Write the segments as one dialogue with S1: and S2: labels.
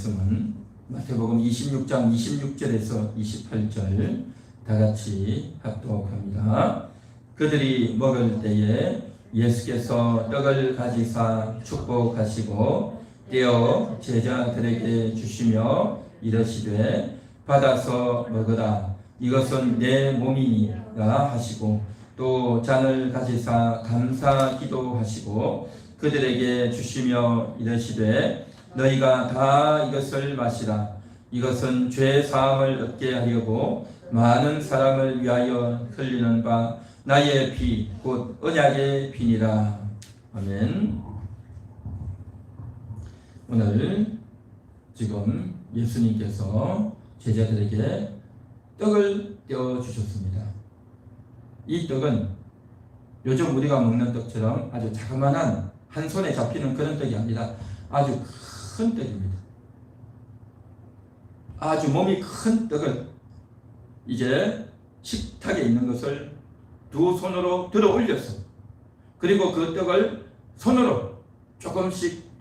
S1: 말씀은 마태복음 26장 26절에서 28절 다 같이 합독합니다. 그들이 먹을 때에 예수께서 떡을 가지사 축복하시고 떼어 제자들에게 주시며 이르시되 받아서 먹으라 이것은 내 몸이니라 하시고 또 잔을 가지사 감사 기도하시고 그들에게 주시며 이르시되 너희가 다 이것을 마시라 이것은 죄 사함을 얻게 하려고 많은 사람을 위하여 흘리는 바 나의 피 곧 언약의 피니라. 아멘. 오늘 지금 예수님께서 제자들에게 떡을 떼어 주셨습니다. 이 떡은 요즘 우리가 먹는 떡처럼 아주 자그마한 한 손에 잡히는 그런 떡이 아니라 아주 큰 떡입니다. 아주 몸이 큰 떡을 이제 식탁에 있는 것을 두 손으로 들어 올렸어. 그리고 그 떡을 손으로 조금씩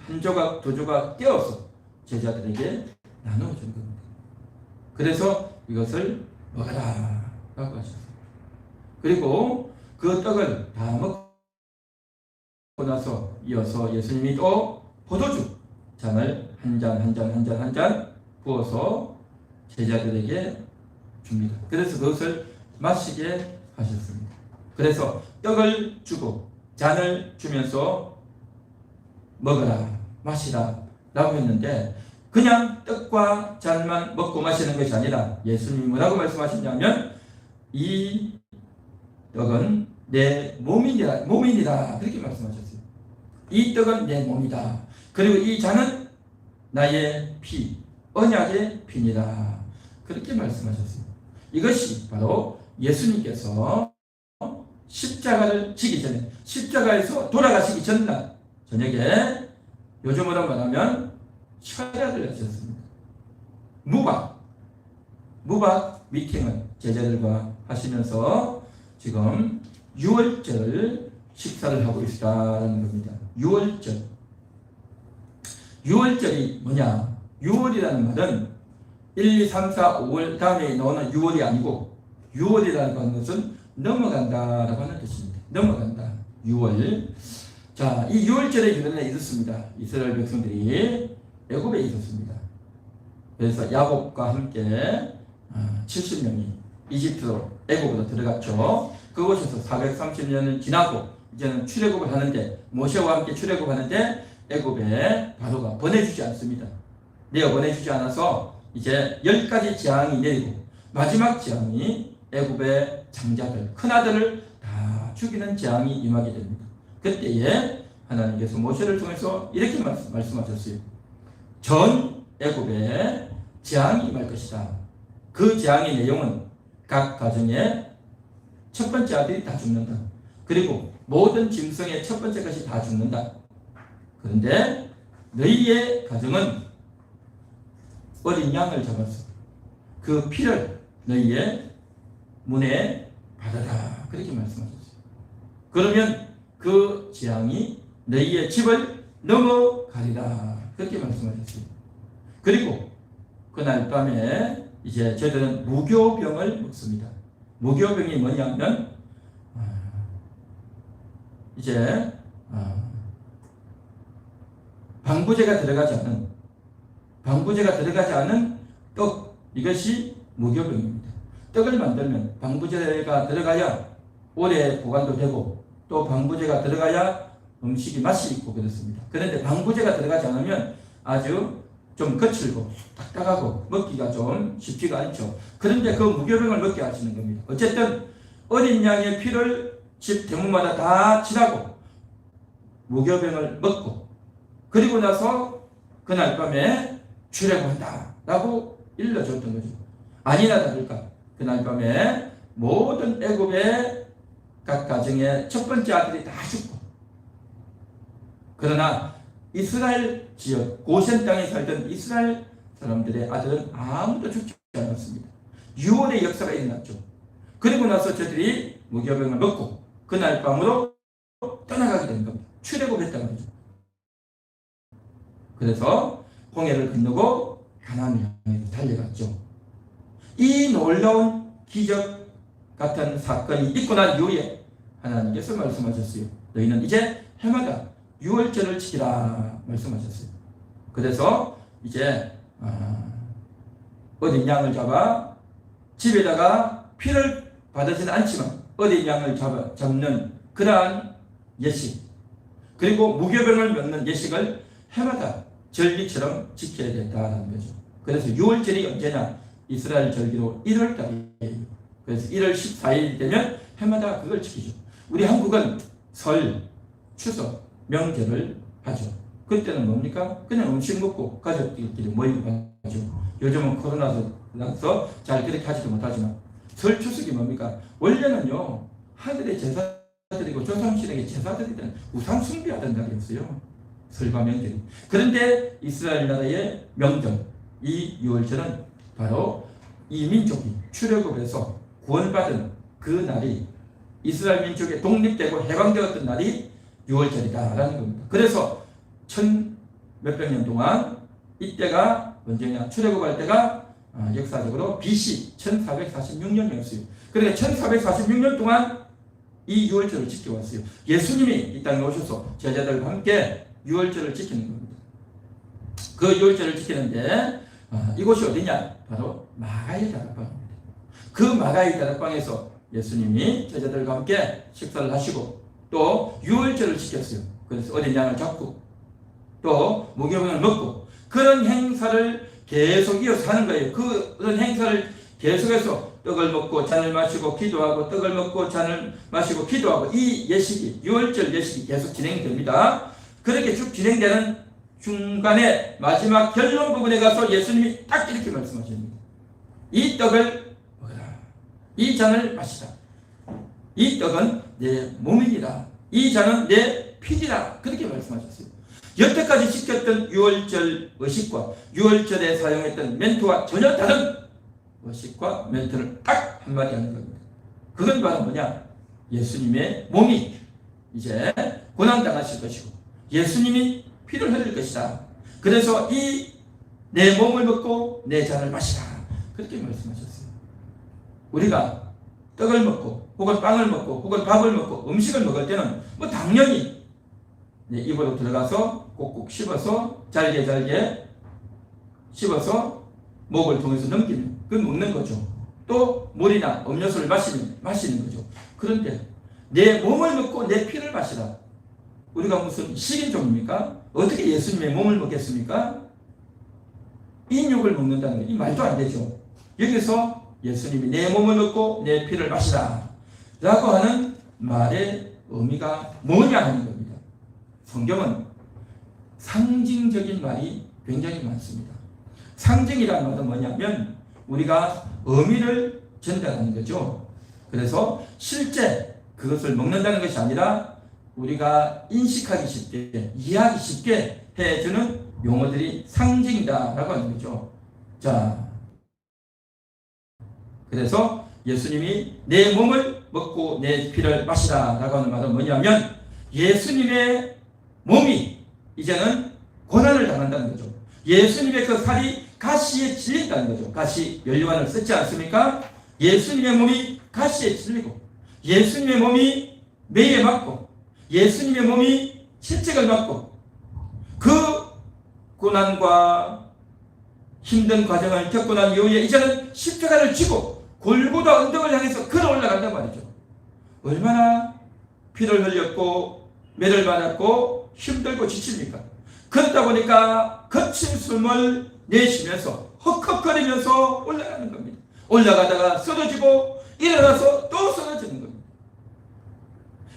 S1: 한 조각 두 조각 떼어서 제자들에게 나눠준 겁니다. 그래서 이것을 먹어라 라고 하셨어요. 그리고 그 떡을 다 먹고 나서 이어서 예수님이 또 포도주 잔을 한 잔 부어서 제자들에게 줍니다. 그래서 그것을 마시게 하셨습니다. 그래서 떡을 주고 잔을 주면서 먹어라 마시라 라고 했는데 그냥 떡과 잔만 먹고 마시는 것이 아니라 예수님이 뭐라고 말씀하셨냐면 이 떡은 내 몸이니라 그렇게 말씀하셨어요. 이 떡은 내 몸이다. 그리고 이 잔은 나의 피 언약의 피니라 그렇게 말씀하셨어요. 이것이 바로 예수님께서 십자가를 지기 전에 십자가에서 돌아가시기 전날 저녁에 요즘으로 말하면 철야를 하셨습니다. 무박 미팅을 제자들과 하시면서 지금 유월절 식사를 하고 있다는 겁니다. 유월절이 뭐냐? 6월이라는 말은 1, 2, 3, 4, 5월 다음에 나오는 6월이 아니고 6월이라는 것은 넘어간다라고 하는 뜻입니다. 넘어간다. 6월. 자, 이 6월절의 유래는 이렇습니다. 이스라엘 백성들이 애굽에 있었습니다. 그래서 야곱과 함께 70명이 이집트로 애굽으로 들어갔죠. 그곳에서 430년을 지나고 이제는 출애굽을 하는데 모세와 함께 출애굽하는데 애굽에 바로가 보내주지 않습니다. 내어 보내주지 않아서 이제 10가지 재앙이 내리고 마지막 재앙이 애굽의 장자들 큰아들을 다 죽이는 재앙이 임하게 됩니다. 그때에 하나님께서 모세를 통해서 이렇게 말씀하셨어요. 전 애굽에 재앙이 임할 것이다. 그 재앙의 내용은 각 가정의 첫 번째 아들이 다 죽는다. 그리고 모든 짐승의 첫 번째 것이 다 죽는다. 그런데 너희의 가정은 어린 양을 잡아서 그 피를 너희의 문에 받아라. 그렇게 말씀하셨어요. 그러면 그 재앙이 너희의 집을 넘어가리라. 그렇게 말씀하셨어요. 그리고 그날 밤에 이제 저희들은 무교병을 먹습니다. 무교병이 뭐냐면 이제 방부제가 들어가지 않은 떡 이것이 무교병입니다. 떡을 만들면 방부제가 들어가야 오래 보관도 되고 또 방부제가 들어가야 음식이 맛이 있고 그렇습니다. 그런데 방부제가 들어가지 않으면 아주 좀 거칠고 딱딱하고 먹기가 좀 쉽지가 않죠. 그런데 그 무교병을 먹게 하시는 겁니다. 어쨌든 어린 양의 피를 집 대문마다 다 칠하고 무교병을 먹고 그리고 나서 그날 밤에 출애굽한다 라고 일러줬던 거죠. 아니나 다를까 그날 밤에 모든 애굽의 각 가정의 첫 번째 아들이 다 죽고 그러나 이스라엘 지역 고센 땅에 살던 이스라엘 사람들의 아들은 아무도 죽지 않았습니다. 6월의 역사가 일어났죠. 그리고 나서 저들이 무교병을 먹고 그날 밤으로 떠나가게 된 겁니다. 출애굽했다는 거죠. 그래서 홍해를 건너고 가나안을 향해 달려갔죠. 이 놀라운 기적 같은 사건이 있고 난 이후에 하나님께서 말씀하셨어요. 너희는 이제 해마다 유월절을 지키라 말씀하셨어요. 그래서 이제 어린 양을 잡아 집에다가 피를 받으지는 않지만 어린 양을 잡는 그러한 예식, 그리고 무교병을 먹는 예식을 해마다 절기처럼 지켜야 된다는 거죠. 그래서 6월절이 언제냐? 이스라엘 절기로 1월달이에요. 그래서 1월 14일이 되면 해마다 그걸 지키죠. 우리 한국은 설, 추석, 명절을 하죠. 그때는 뭡니까? 그냥 음식 먹고 가족들끼리 모이고 하죠. 요즘은 코로나서 잘 그렇게 하지도 못하지만 설, 추석이 뭡니까? 원래는요, 하늘의 제사드리고 조상신에게 제사드리던 우상 숭배하던 날이었어요. 설과 명절이. 그런데 이스라엘 나라의 명절, 이 6월절은 바로 이 민족이 출애굽에서 구원받은 그 날이, 이스라엘 민족의 독립되고 해방되었던 날이 6월절이다라는 겁니다. 그래서 몇백 년 동안 이때가 언제냐? 출애굽할 때가 역사적으로 BC 1446년이었어요. 그러니까 1446년 동안 이 6월절을 지켜왔어요. 예수님이 이 땅에 오셔서 제자들과 함께 6월절을 지키는 겁니다. 그 6월절을 지키는데 이곳이 어디냐? 바로 마가의 다락방입니다. 그 마가의 다락방에서 예수님이 제자들과 함께 식사를 하시고 또 6월절을 지켰어요. 그래서 어린 양을 잡고 또 무교병을 먹고 그런 행사를 계속 이어서 하는 거예요. 그런 행사를 계속해서 떡을 먹고 잔을 마시고 기도하고 떡을 먹고 잔을 마시고 기도하고 이 예식이 6월절 예식이 계속 진행됩니다. 그렇게 쭉 진행되는 중간에 마지막 결론 부분에 가서 예수님이 딱 이렇게 말씀하십니다. 이 떡을 먹어라. 이 잔을 마시라. 이 떡은 내 몸이니라. 이 잔은 내 피디라. 그렇게 말씀하셨어요. 여태까지 지켰던 6월절 의식과 6월절에 사용했던 멘트와 전혀 다른 의식과 멘트를 딱 한마디 하는 겁니다. 그건 바로 뭐냐? 예수님의 몸이 이제 고난당하실 것이고 예수님이 피를 흘릴 것이다. 그래서 이 내 몸을 먹고 내 잔을 마시라. 그렇게 말씀하셨어요. 우리가 떡을 먹고 혹은 빵을 먹고 혹은 밥을 먹고 음식을 먹을 때는 뭐 당연히 입으로 들어가서 꼭꼭 씹어서 잘게 씹어서 목을 통해서 넘기면 그 먹는 거죠. 또 물이나 음료수를 마시는 거죠. 그런데 내 몸을 먹고 내 피를 마시라. 우리가 무슨 식인종입니까? 어떻게 예수님의 몸을 먹겠습니까? 인육을 먹는다는 거, 이 말도 안 되죠. 여기서 예수님이 내 몸을 먹고 내 피를 마시라 라고 하는 말의 의미가 뭐냐 하는 겁니다. 성경은 상징적인 말이 굉장히 많습니다. 상징이라는 말은 뭐냐면 우리가 의미를 전달하는 거죠. 그래서 실제 그것을 먹는다는 것이 아니라 우리가 인식하기 쉽게, 이해하기 쉽게 해주는 용어들이 상징이다라고 하는 거죠. 자, 그래서 예수님이 내 몸을 먹고 내 피를 마시라라고 하는 말은 뭐냐면 예수님의 몸이 이제는 고난을 당한다는 거죠. 예수님의 그 살이 가시에 찔린다는 거죠. 가시 연료관을 쓰지 않습니까? 예수님의 몸이 가시에 찔리고 예수님의 몸이 매에 맞고 예수님의 몸이 실직을 받고 그 고난과 힘든 과정을 겪고 난 이후에 이제는 십자가를 쥐고 골고다 언덕을 향해서 걸어 올라간단 말이죠. 얼마나 피를 흘렸고 매를 맞았고 힘들고 지칩니까? 그러다 보니까 거친 숨을 내쉬면서 헉헉거리면서 올라가는 겁니다. 올라가다가 쓰러지고 일어나서 또 쓰러지는 겁니다.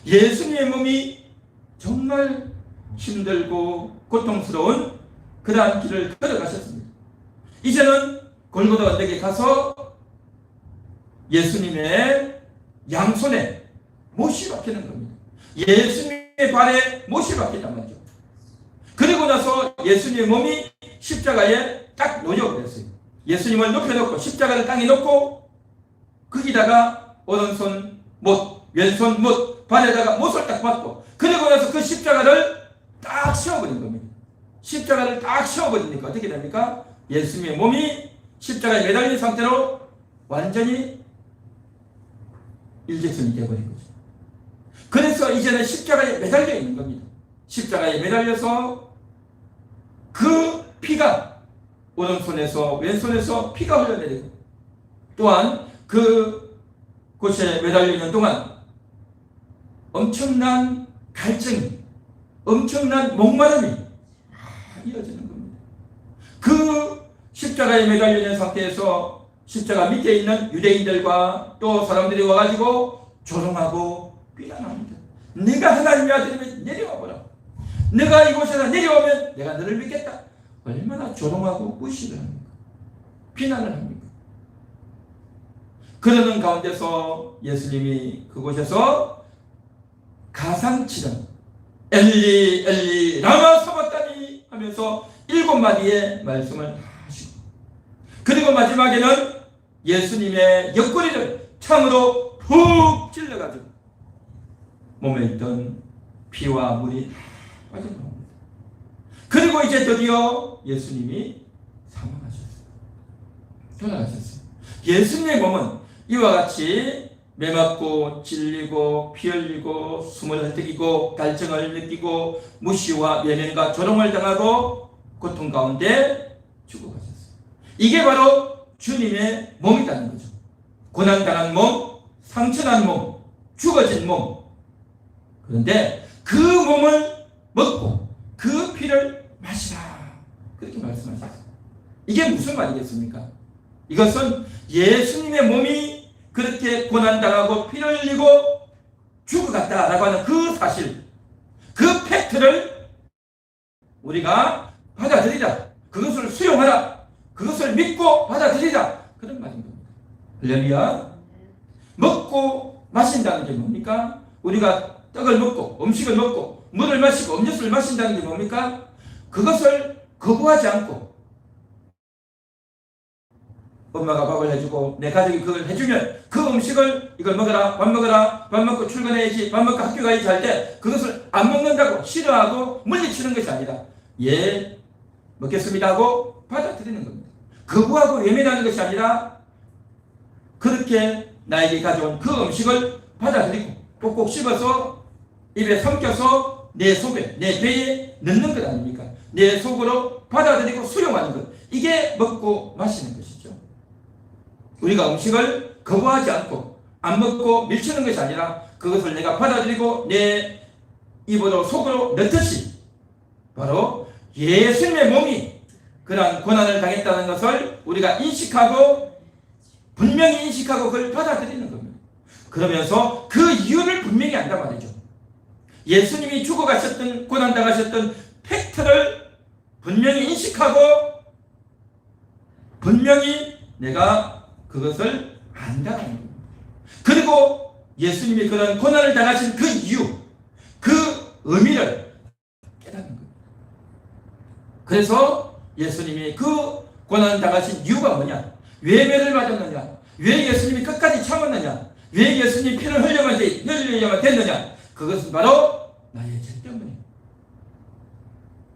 S1: 예수님의 몸이 정말 힘들고 고통스러운 그러한 길을 걸어가셨습니다. 이제는 골고다 언덕에 가서 예수님의 양손에 못이 박히는 겁니다. 예수님의 발에 못이 박힌단 말이죠. 그리고 나서 예수님의 몸이 십자가에 딱 놓여버렸어요. 예수님을 높여놓고 십자가를 땅에 놓고 거기다가 오른손 못, 왼손 못, 발에다가 못을 딱 받고 그리고 나서 그 십자가를 딱 세워버린 겁니다. 십자가를 딱 세워버리니까 어떻게 됩니까? 예수님의 몸이 십자가에 매달린 상태로 완전히 일직선이 되어버린 거죠. 그래서 이제는 십자가에 매달려 있는 겁니다. 십자가에 매달려서 그 피가 오른손에서 왼손에서 피가 흘러내리고, 또한 그 곳에 매달려 있는 동안 엄청난 갈증이, 엄청난 목마름이 이어지는 겁니다. 그 십자가에 매달려 있는 상태에서 십자가 밑에 있는 유대인들과 또 사람들이 와가지고 조롱하고 비난합니다. 네가 하나님의 아들이면 내려와 보라. 네가 이곳에서 내려오면 내가 너를 믿겠다. 얼마나 조롱하고 무시를 합니까? 비난을 합니까? 그러는 가운데서 예수님이 그곳에서 가상치는 엘리 엘리 라마 사박다니 하면서 7마디의 말씀을 하시고, 그리고 마지막에는 예수님의 옆구리를 창으로 훅 찔러가지고 몸에 있던 피와 물이 빠져나옵니다. 그리고 이제 드디어 예수님이 사망하셨어요. 돌아가셨어요. 예수님의 몸은 이와 같이 매맞고 찔리고 피 흘리고 숨을 헐떡이고 갈증을 느끼고 무시와 외면과 조롱을 당하고 고통 가운데 죽어가셨어요. 이게 바로 주님의 몸이라는 거죠. 고난당한 몸, 상처난 몸, 죽어진 몸. 그런데 그 몸을 먹고 그 피를 마시라, 그렇게 말씀하셨어요. 이게 무슨 말이겠습니까? 이것은 예수님의 몸이 그렇게 고난당하고 피를 흘리고 죽어갔다라고 하는 그 사실, 그 팩트를 우리가 받아들이자, 그것을 수용하라, 그것을 믿고 받아들이자, 그런 말인 겁니다. 할렐루야. 먹고 마신다는 게 뭡니까? 우리가 떡을 먹고 음식을 먹고 물을 마시고 음료수를 마신다는 게 뭡니까? 그것을 거부하지 않고, 엄마가 밥을 해주고 내 가족이 그걸 해주면 그 음식을, 이걸 먹어라, 밥 먹어라, 밥 먹고 출근해야지, 밥 먹고 학교 가야지 할 때 그것을 안 먹는다고 싫어하고 물리치는 것이 아니라 예, 먹겠습니다 하고 받아들이는 겁니다. 거부하고 외면하는 것이 아니라 그렇게 나에게 가져온 그 음식을 받아들이고 꼭꼭 씹어서 입에 삼켜서 내 속에, 내 배에 넣는 것 아닙니까? 내 속으로 받아들이고 수용하는 것. 이게 먹고 마시는 것이죠. 우리가 음식을 거부하지 않고 안 먹고 밀치는 것이 아니라 그것을 내가 받아들이고 내 입으로 속으로 넣듯이 바로 예수님의 몸이 그러한 고난을 당했다는 것을 우리가 인식하고, 분명히 인식하고 그걸 받아들이는 겁니다. 그러면서 그 이유를 분명히 안단 말이죠. 예수님이 죽어가셨던, 고난당하셨던 팩트를 분명히 인식하고 분명히 내가 그것을 안다는 겁니다. 그리고 예수님이 그런 고난을 당하신 그 이유, 그 의미를 깨닫는 겁니다. 그래서 예수님이 그 고난을 당하신 이유가 뭐냐? 왜 매를 맞았느냐? 왜 예수님이 끝까지 참았느냐? 왜 예수님이 피를 흘려야만 됐느냐? 그것은 바로 나의 죄 때문에,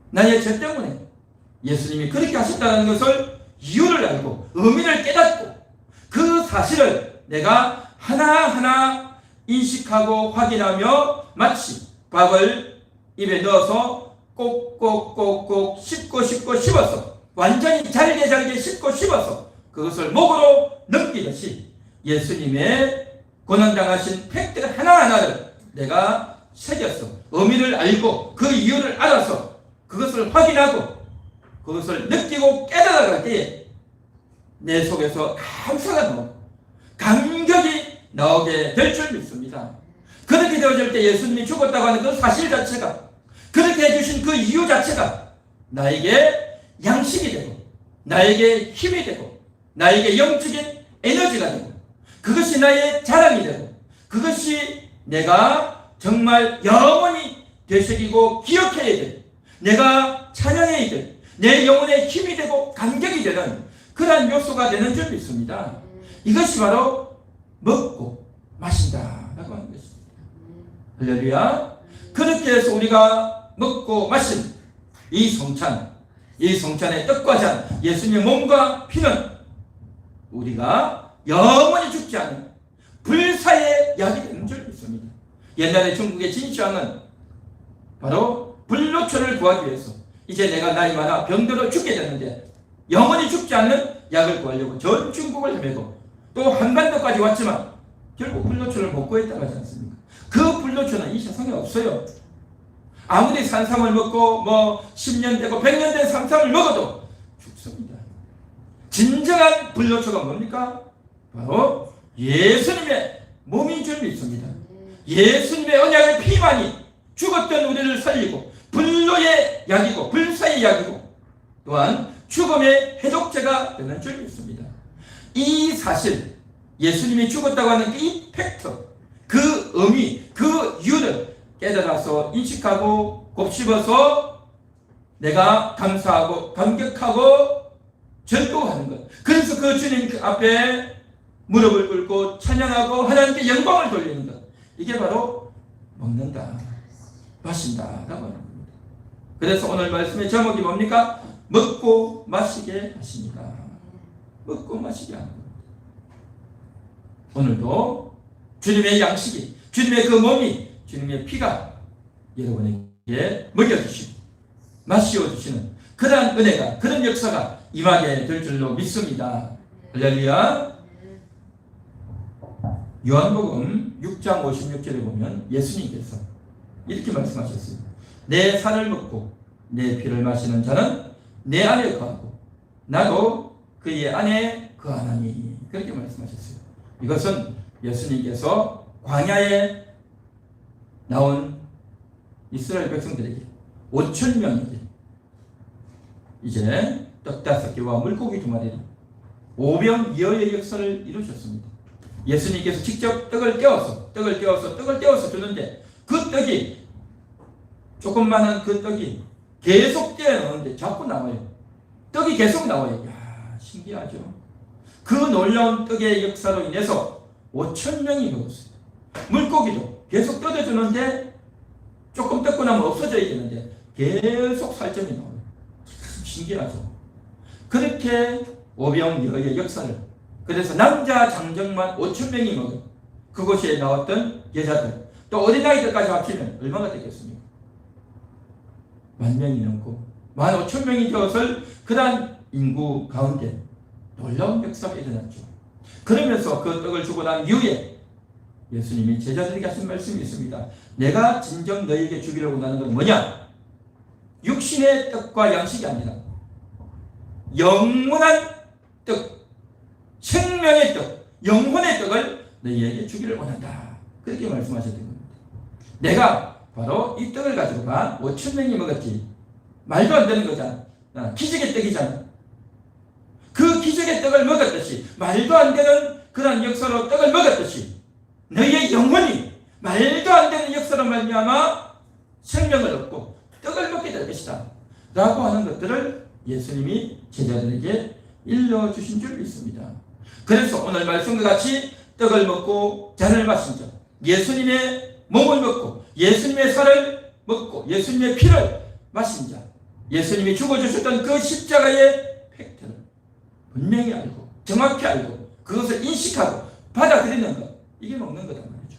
S1: 나의 죄 때문에 예수님이 그렇게 하셨다는 것을, 이유를 알고 의미를 깨닫고 그 사실을 내가 하나하나 인식하고 확인하며 마치 밥을 입에 넣어서 꼭꼭꼭꼭 씹고 씹어서 완전히 잘게 씹고 씹어서 그것을 목으로 넘기듯이 예수님의 고난당하신 팩트 하나하나를 내가 새겼어. 의미를 알고 그 이유를 알아서 그것을 확인하고 그것을 느끼고 깨달아갈 때에 내 속에서 감사가 나오고 감격이 나오게 될 줄 믿습니다. 그렇게 되어질 때 예수님이 죽었다고 하는 그 사실 자체가, 그렇게 해주신 그 이유 자체가 나에게 양식이 되고 나에게 힘이 되고 나에게 영적인 에너지가 되고 그것이 나의 자랑이 되고 그것이 내가 정말 영원히 되새기고 기억해야 될, 내가 찬양해야 될, 내 영혼의 힘이 되고 감격이 되는 그러한 요소가 되는 줄 믿습니다. 이것이 바로 먹고 마신다라고 하는 것입니다. 할렐루야. 그렇게 해서 우리가 먹고 마신 이 성찬, 이 성찬의 떡과 잔, 예수님의 몸과 피는 우리가 영원히 죽지 않은 불사의 약이 되는 줄 믿습니다. 옛날에 중국의 진시황은 바로 불로초를 구하기 위해서 이제 내가 나이 많아 병들어 죽게 되는데 영원히 죽지 않는 약을 구하려고 전 중국을 헤매고 또 한반도까지 왔지만 결국 불로초를 못 구했다고 하지 않습니까? 그 불로초는 이 세상에 없어요. 아무리 산삼을 먹고 10년 되고 100년 된 산삼을 먹어도 죽습니다. 진정한 불로초가 뭡니까? 바로 예수님의 몸인 줄 믿습니다. 예수님의 언약의 피만이 죽었던 우리를 살리고 불로의 약이고 불사의 약이고 또한 죽음의 해독제가 되는 줄 믿습니다. 이 사실, 예수님이 죽었다고 하는 이 팩트, 그 의미, 그 이유를 깨달아서 인식하고 곱씹어서 내가 감사하고 감격하고 절도하는 것. 그래서 그 주님 앞에 무릎을 꿇고 찬양하고 하나님께 영광을 돌리는 것. 이게 바로 먹는다, 마신다라고 하는 겁니다. 그래서 오늘 말씀의 제목이 뭡니까? 먹고 마시게 하십니다. 먹고 마시게 하는 겁니다. 오늘도 주님의 양식이, 주님의 그 몸이, 주님의 피가 여러분에게 먹여주시고 마시어주시는 그러한 은혜가, 그런 역사가 임하게 될 줄로 믿습니다. 할렐루야. 요한복음 6장 56절에 보면 예수님께서 이렇게 말씀하셨습니다. 내 살을 먹고 내 피를 마시는 자는 내 안에 거하고 나도 그의 안에 거하나니, 그렇게 말씀하셨어요. 이것은 예수님께서 광야에 나온 이스라엘 백성들에게 5,000명에게 이제 떡 5개와 물고기 2마리로 오병이어의 역사를 이루셨습니다. 예수님께서 직접 떡을 떼어서 주는데 그 떡이, 조금만한 그 떡이 계속 떼어 넣는데 자꾸 나와요. 떡이 계속 나와요. 이야, 신기하죠. 그 놀라운 떡의 역사로 인해서 5,000명이 먹었어요. 물고기도 계속 뜯어주는데 조금 뜯고 나면 없어져야 되는데 계속 살점이 나와요. 신기하죠. 그렇게 오병이어의 역사를, 그래서 남자 장정만 5,000명이 먹은 그곳에 나왔던 여자들, 또 어린아이들까지 합치면 얼마나 되겠습니까? 10,000명이 넘고 15,000명이 되었을 그러한 인구 가운데 놀라운 역사가 일어났죠. 그러면서 그 떡을 주고 난 이후에 예수님이 제자들에게 하신 말씀이 있습니다. 내가 진정 너희에게 주기로 하는 건 뭐냐? 육신의 떡과 양식이 아니라 영원한 떡, 생명의 떡, 영혼의 떡을 너희에게 주기를 원한다. 그렇게 말씀하셨던 겁니다. 내가 바로 이 떡을 가지고가 5,000명이 먹었지. 말도 안 되는 거잖아. 기적의 떡이잖아. 그 기적의 떡을 먹었듯이, 말도 안 되는 그런 역사로 떡을 먹었듯이 너희의 영혼이 말도 안 되는 역사로 말미암아 생명을 얻고 떡을 먹게 될 것이다 라고 하는 것들을 예수님이 제자들에게 일러주신 줄 믿습니다. 그래서 오늘 말씀과 같이 떡을 먹고 잔을 마신 자, 예수님의 몸을 먹고 예수님의 살을 먹고 예수님의 피를 마신 자, 예수님이 죽어주셨던 그 십자가의 팩트를 분명히 알고 정확히 알고 그것을 인식하고 받아들이는 것, 이게 먹는 거단 말이죠.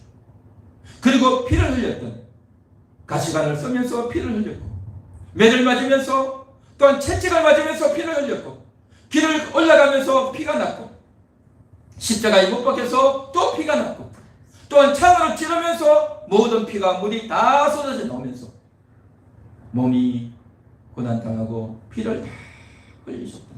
S1: 그리고 피를 흘렸던, 가시관을 쓰면서 피를 흘렸고, 매를 맞으면서, 또한 채찍을 맞으면서 피를 흘렸고, 길을 올라가면서 피가 났고, 십자가에 못 박혀서 또 피가 났고, 또한 창으로 찌르면서 모든 피가 물이 다 쏟아져 나오면서 몸이 고난당하고 피를 다 흘리셨던 것.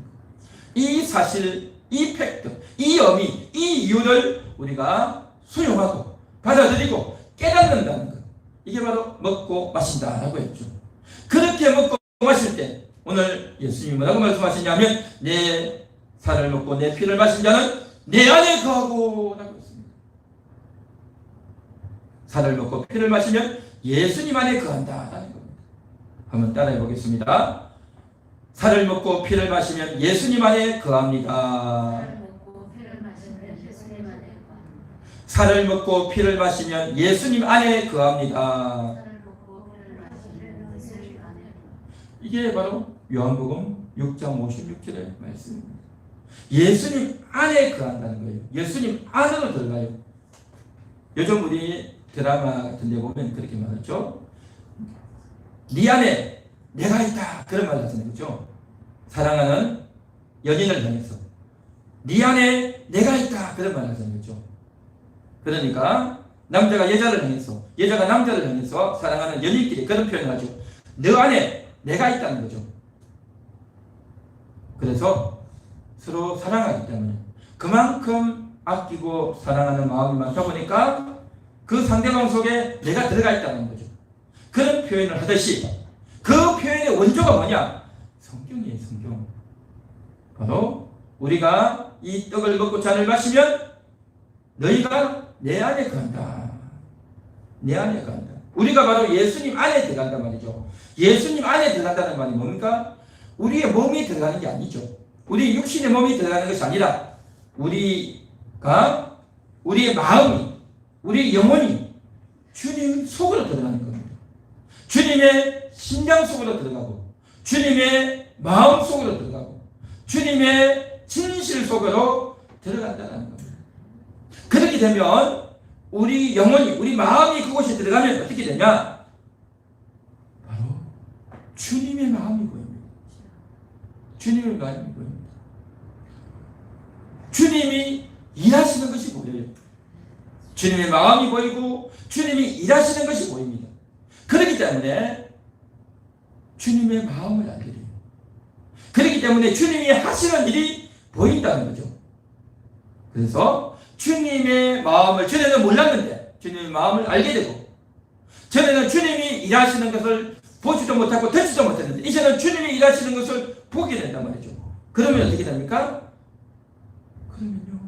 S1: 이 사실, 이 팩트, 이 의미, 이 이유를 우리가 수용하고 받아들이고 깨닫는다는 것, 이게 바로 먹고 마신다라고 했죠. 그렇게 먹고 마실 때 오늘 예수님이 뭐라고 말씀하시냐면 내 살을 먹고 내 피를 마신 자는 내 안에 거하고 라고 했습니다. 살을 먹고 피를 마시면 예수님 안에 거한다라는 겁니다. 한번 따라해 보겠습니다. 살을 먹고 피를 마시면 예수님 안에 거합니다. 살을 먹고 피를 마시면 예수님 안에 거합니다. 이게 바로 요한복음 6장 56절의 말씀입니다. 예수님 안에 거한다는 거예요. 예수님 안으로 들어가요. 요즘 우리 드라마 같은 데 보면 그렇게 말하죠. 네 안에 내가 있다. 그런 말 하잖아요. 그렇죠? 사랑하는 연인을 향해서 네 안에 내가 있다. 그런 말 하잖아요. 그렇죠? 그러니까 남자가 여자를 향해서, 여자가 남자를 향해서 사랑하는 연인끼리 그런 표현을 하죠. 너 안에 내가 있다는 거죠. 그래서 서로 사랑하기 때문에 그만큼 아끼고 사랑하는 마음이 많다 보니까 그 상대방 속에 내가 들어가 있다는 거죠. 그런 표현을 하듯이 그 표현의 원조가 뭐냐? 성경이에요. 성경. 바로 우리가 이 떡을 먹고 잔을 마시면 너희가 내 안에 거한다. 내 안에 거한다. 우리가 바로 예수님 안에 들어간단 말이죠. 예수님 안에 들어간다는 말이 뭡니까? 우리의 몸이 들어가는 게 아니죠. 우리 육신의 몸이 들어가는 것이 아니라 우리가 우리의 마음이, 우리의 영혼이 주님 속으로 들어가는 겁니다. 주님의 심장 속으로 들어가고 주님의 마음 속으로 들어가고 주님의 진실 속으로 들어간다는 겁니다. 그렇게 되면 우리 영혼이, 우리 마음이 그곳에 들어가면 어떻게 되냐? 바로 주님의 마음이 보입니다. 주님의 마음이 보입니다. 주님이 일하시는 것이 보여요. 주님의 마음이 보이고 주님이 일하시는 것이 보입니다. 그렇기 때문에 주님의 마음을 알게 돼요. 그렇기 때문에 주님이 하시는 일이 보인다는 거죠. 그래서 주님의 마음을 전에는 몰랐는데 주님의 마음을 알게 되고, 전에는 주님이 일하시는 것을 보지도 못하고 듣지도 못했는데 이제는 주님이 일하시는 것을 보게 된단 말이죠. 그러면 어떻게 됩니까? 그러면요,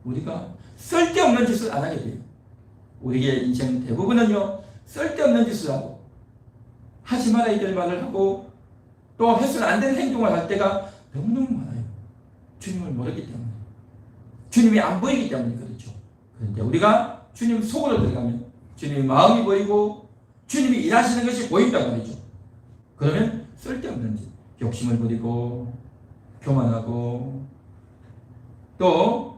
S1: 우리가 쓸데없는 짓을 안 하게 돼요. 우리의 인생 대부분은요, 쓸데없는 짓을 하고 하지 말아야 될 말을 하고 또 해서는 안 되는 행동을 할 때가 너무너무 많아요. 주님을 모르기 때문에, 주님이 안 보이기 때문에 그렇죠. 그런데 우리가 주님 속으로 들어가면 주님의 마음이 보이고 주님이 일하시는 것이 보인단 말이죠. 그러면 쓸데없는 짓, 욕심을 부리고 교만하고 또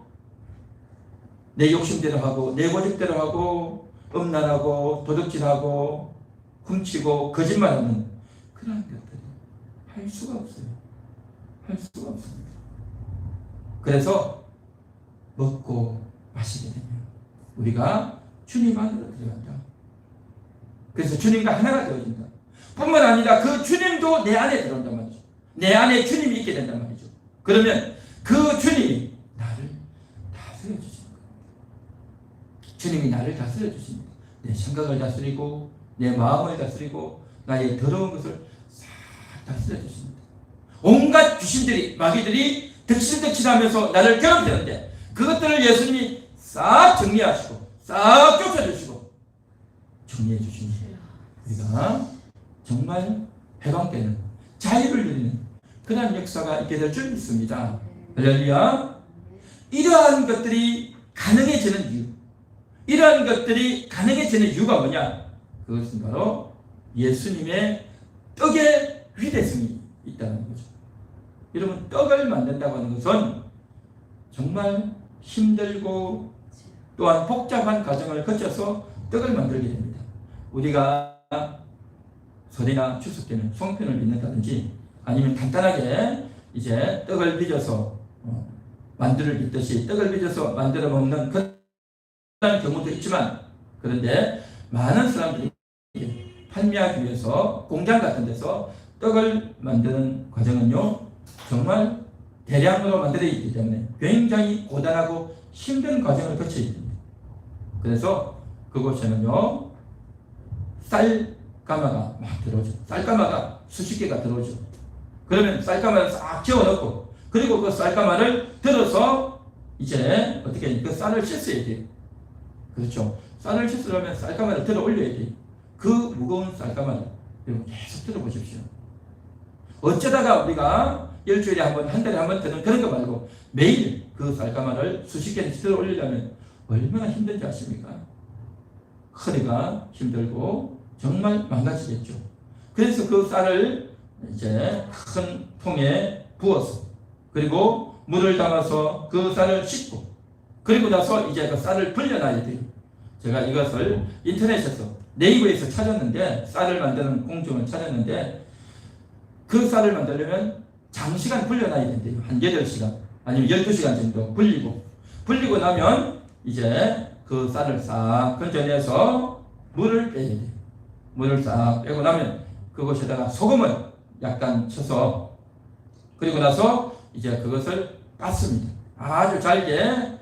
S1: 내 욕심대로 하고 내 고집대로 하고 음란하고 도둑질하고 훔치고 거짓말하는 그러한 것들이 할 수가 없어요. 할 수가 없습니다. 그래서 먹고 마시게 되면 우리가 주님 안으로 들어간다. 그래서 주님과 하나가 되어진다. 뿐만 아니라 그 주님도 내 안에 들어온단 말이죠. 내 안에 주님이 있게 된단 말이죠. 그러면 그 주님이 나를 다스려 주시는 거예요. 주님이 나를 다스려 주십니다. 내 생각을 다스리고 내 마음을 다스리고 나의 더러운 것을 싹 다스려 주십니다. 온갖 귀신들이, 마귀들이 득실득실하면서 나를 괴롭히는데 그것들을 예수님이 싹 정리하시고 싹 쫓아주시고 정리해 주십니다. 우리가 정말 해방되는, 자유를 누리는 그런 역사가 있게 될 줄 믿습니다. 할렐루야. 이러한 것들이 가능해지는 이유, 이러한 것들이 가능해지는 이유가 뭐냐? 그것은 바로 예수님의 떡의 위대성이 있다는 거죠. 여러분, 떡을 만든다고 하는 것은 정말 힘들고 또한 복잡한 과정을 거쳐서 떡을 만들게 됩니다. 우리가 설이나 추석 때는 송편을 빚는다든지 아니면 간단하게 이제 떡을 빚어서 만두를 빚듯이 떡을 빚어서 만들어 먹는 그런 경우도 있지만, 그런데 많은 사람들이 판매하기 위해서 공장 같은 데서 떡을 만드는 과정은요, 정말 대량으로 만들어야 되기 때문에 굉장히 고단하고 힘든 과정을 거쳐야 됩니다. 그래서 그곳에는요, 쌀가마가 막 들어오죠. 쌀가마가 수십 개가 들어오죠. 그러면 쌀가마를 싹 지어넣고, 그리고 그 쌀가마를 들어서 이제 어떻게 그 쌀을 씻어야 돼요. 그렇죠. 쌀을 씻으려면 쌀가마를 들어 올려야 돼요. 그 무거운 쌀가마를 여러분 계속 들어보십시오. 어쩌다가 우리가 일주일에 한 번, 한 달에 한 번 드는 그런 거 말고 매일 그 쌀가마를 수십 개씩 들어 올리려면 얼마나 힘든지 아십니까? 허리가 힘들고 정말 망가지겠죠. 그래서 그 쌀을 이제 큰 통에 부어서 그리고 물을 담아서 그 쌀을 씻고 그리고 나서 이제 그 쌀을 불려놔야 돼요. 제가 이것을 인터넷에서 네이버에서 찾았는데 쌀을 만드는 공정을 찾았는데 그 쌀을 만들려면 장시간 불려놔야 된대요. 한 8시간 아니면 12시간 정도 불리고 나면 이제 그 쌀을 싹 건져내서 물을 빼야 돼요. 물을 싹 빼고 나면 그것에다가 소금을 약간 쳐서 그리고 나서 이제 그것을 빻습니다. 아주 잘게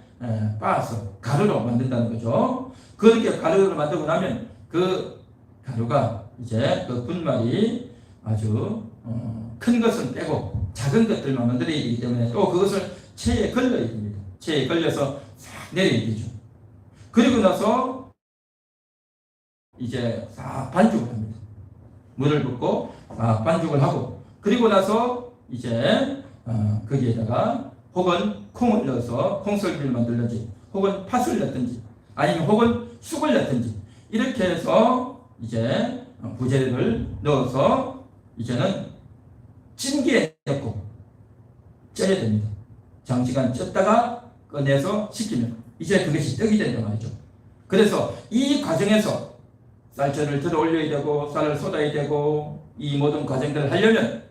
S1: 빻아서 가루로 만든다는 거죠. 그렇게 가루를 만들고 나면 그 가루가 이제 그 분말이 아주 큰 것은 빼고 작은 것들만 만들어야 되기 때문에 또 그것을 체에 걸러야 됩니다. 체에 걸려서 싹 내려야 되죠. 그리고 나서 이제 싹 반죽을 합니다. 물을 붓고 싹 반죽을 하고 그리고 나서 이제 거기에다가 혹은 콩을 넣어서 콩설기를 만들든지 혹은 팥을 넣든지 아니면 혹은 쑥을 넣든지 이렇게 해서 이제 부재료를 넣어서 이제는 찜기에 넣고 쪄야 됩니다. 장시간 쪘다가 꺼내서 식히면 이제 그것이 떡이 된단 말이죠. 그래서 이 과정에서 쌀전을 들어 올려야 되고 쌀을 쏟아야 되고 이 모든 과정들을 하려면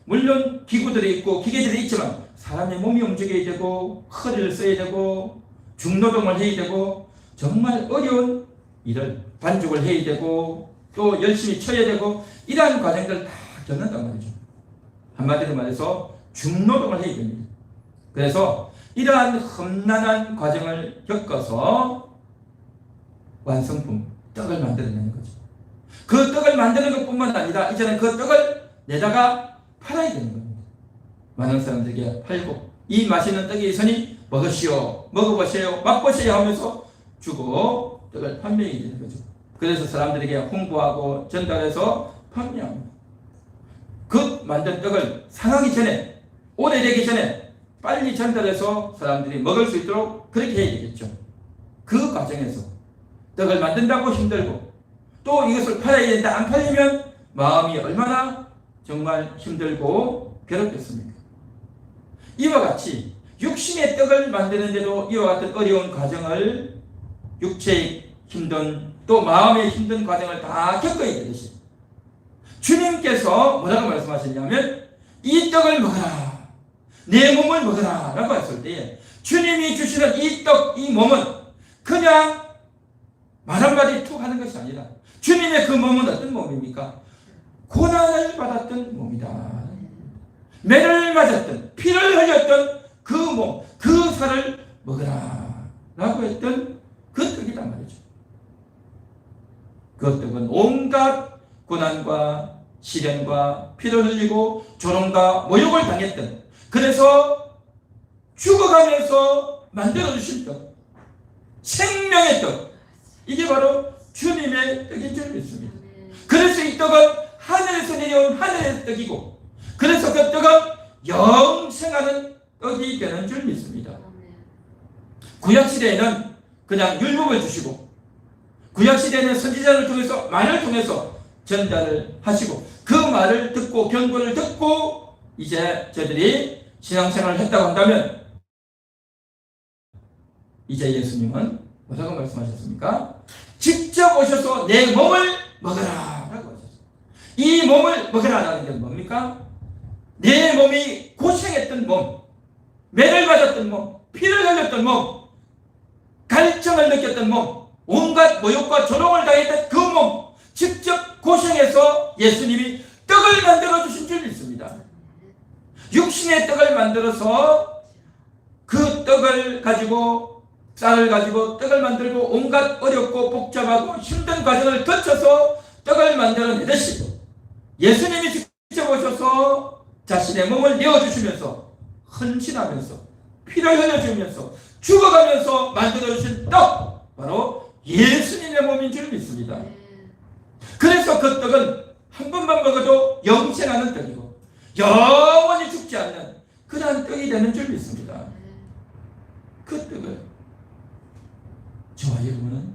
S1: 물론 기구들이 있고 기계들이 있지만 사람의 몸이 움직여야 되고 허리를 써야 되고 중노동을 해야 되고 정말 어려운 일을 반죽을 해야 되고 또 열심히 쳐야 되고 이러한 과정들을 다 겪는단 말이죠. 한마디로 말해서 중노동을 해야 됩니다. 그래서 이러한 험난한 과정을 겪어서 완성품 떡을 만들어내는 거죠. 그 떡을 만드는 것뿐만 아니라 이제는 그 떡을 내다가 팔아야 되는 겁니다. 많은 사람들에게 팔고 이 맛있는 떡이 있으니 먹으시오, 먹어보세요, 맛보세요 하면서 주고 떡을 판매해야 되는 거죠. 그래서 사람들에게 홍보하고 전달해서 판매합니다. 그 만든 떡을 상하기 전에 오래되기 전에 빨리 전달해서 사람들이 먹을 수 있도록 그렇게 해야 되겠죠. 그 과정에서 떡을 만든다고 힘들고 또 이것을 팔아야 된다 안 팔리면 마음이 얼마나 정말 힘들고 괴롭겠습니까? 이와 같이 육신의 떡을 만드는데도 이와 같은 어려운 과정을 육체의 힘든 또 마음의 힘든 과정을 다 겪어야 되듯이 주님께서 뭐라고 말씀하셨냐면 이 떡을 먹어라 내 몸을 먹어라 라고 했을 때에 주님이 주시는 이 떡, 이 몸은 그냥 말 한마디 툭 하는 것이 아니라 주님의 그 몸은 어떤 몸입니까? 고난을 받았던 몸이다. 매를 맞았던 피를 흘렸던 그 몸, 그 살을 먹으라 라고 했던 그 떡이란 말이죠. 그 떡은 온갖 고난과 시련과 피를 흘리고 조롱과 모욕을 당했던 그래서 죽어가면서 만들어주신 떡 생명의 떡 이게 바로 주님의 떡인 줄 믿습니다. 그래서 이 떡은 하늘에서 내려온 하늘의 떡이고 그래서 그 떡은 영생하는 떡이 되는 줄 믿습니다. 구약시대에는 그냥 율법을 주시고 구약시대에는 선지자를 통해서 말을 통해서 전달을 하시고 그 말을 듣고 경고를 듣고 이제 저들이 신앙생활을 했다고 한다면 이제 예수님은 뭐라고 말씀하셨습니까? 직접 오셔서 내 몸을 먹어라 라고 하셨어요. 이 몸을 먹어라 라는 게 뭡니까? 내 몸이 고생했던 몸, 매를 맞았던 몸, 피를 흘렸던 몸, 갈증을 느꼈던 몸, 온갖 모욕과 조롱을 당했던 그 몸, 직접 고생해서 예수님이 떡을 만들어 주신 줄 믿습니다. 육신의 떡을 만들어서 그 떡을 가지고 쌀을 가지고 떡을 만들고 온갖 어렵고 복잡하고 힘든 과정을 거쳐서 떡을 만들어내듯이 예수님이 직접 오셔서 자신의 몸을 내어주시면서 헌신하면서 피를 흘려주면서 죽어가면서 만들어주신 떡 바로 예수님의 몸인 줄 믿습니다. 그래서 그 떡은 한 번만 먹어도 영생하는 떡이고 영원히 죽지 않는 그러한 떡이 되는 줄 믿습니다. 그 떡을 저와 여러분은